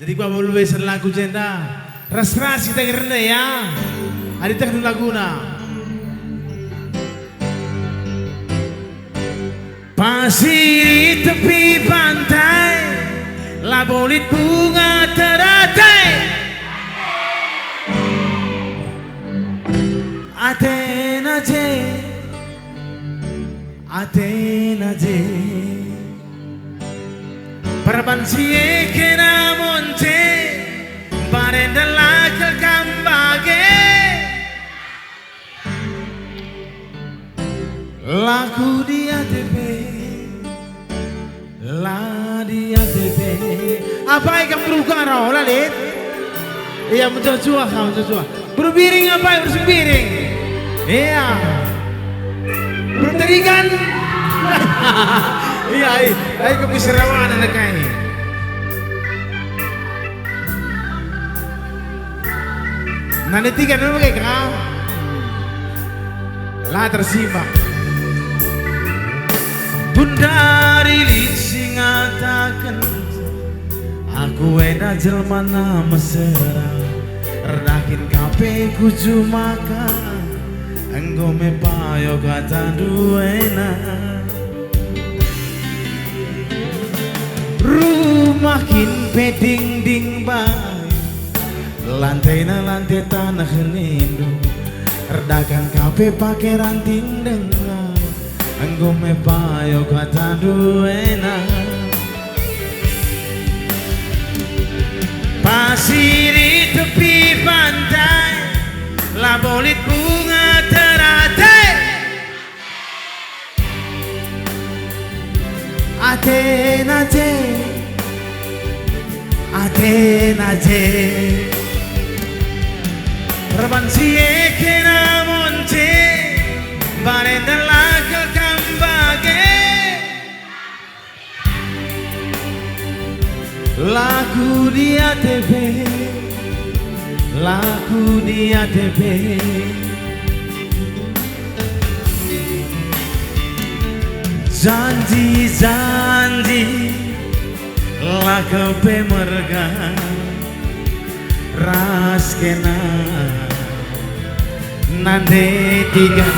Jadi gua mau luwes lagu cinta. Ras-ras kita kira ya. Ada teknik laguna. Pasir di tepi pantai, labolit bunga teratai. Athena je, Athena je. Perban siye kena monte, barenda lakal kambage. Laku di ATP, la di ATP. Apa yang kamu berukan roh lalit? Iya mencucua kamu mencucua. Berbiring apa yang bersembiring? Iya. Berterikan. Iya, ayo ke Piserawan anak ini. Nanti tiga dulu kayak kau. Lah tersimbang. Bunda Rilis ngatakan aku enak jelma mesra redakin kape kuju maka enggo me payo kata duena rumakin peding ding bay lantai tanah lindu redakan kape pakai ranting dengan enggo me payo kata duena pasir di tepi pantai labolit bunga teratai Athena je Athena je Reban siye kena monce barenda lakal kambage laku di ATP, laku di ATP. Janji-janji laku pemerga ras kena nande tiga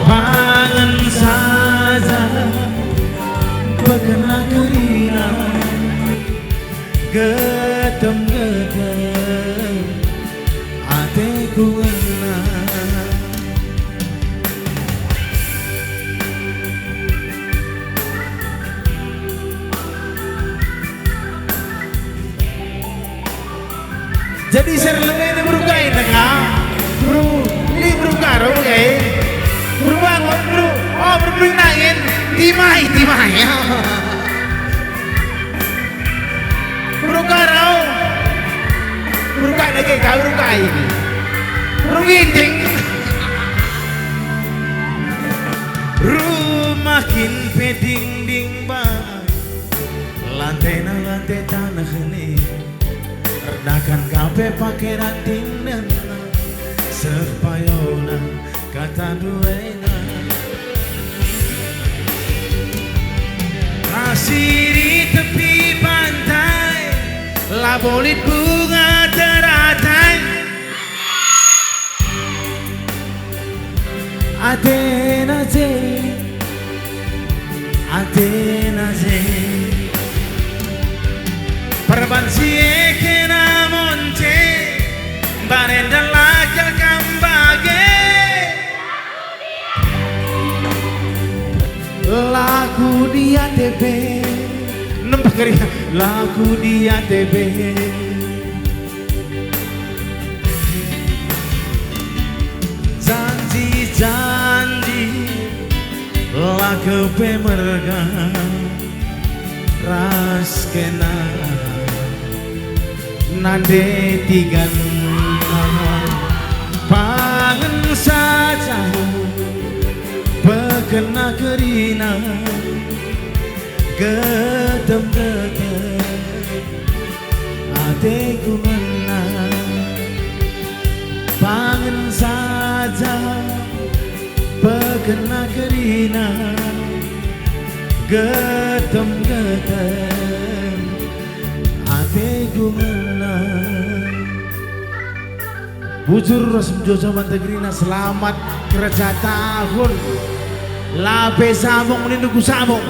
bangun saja bekena kerina getem-getem ateku ngena jadi serlengene berukai tengah bro ini berukaro kayak berubah bro oh berbring nangin timai ya berukarau berukai lagi kau berukai beruginting rumakin peding ding bay lantai tanah ini redakan kape pakai ranting nena sepayona kata duena pasir di tepi pantai labolit bunga teratai Athena je Athena je perban siye kena monce barenda lakal kambage laku di ATP nempak kering laku di ATP janji-janji laku pemerga ras kena nande tiga pangen saja bekena kerina getem-getem ateku menang pangen saja bekena kerina getem-getem ku ngenang bujur resem jojo mantegrina selamat kerja tahun lape samung meninduk samung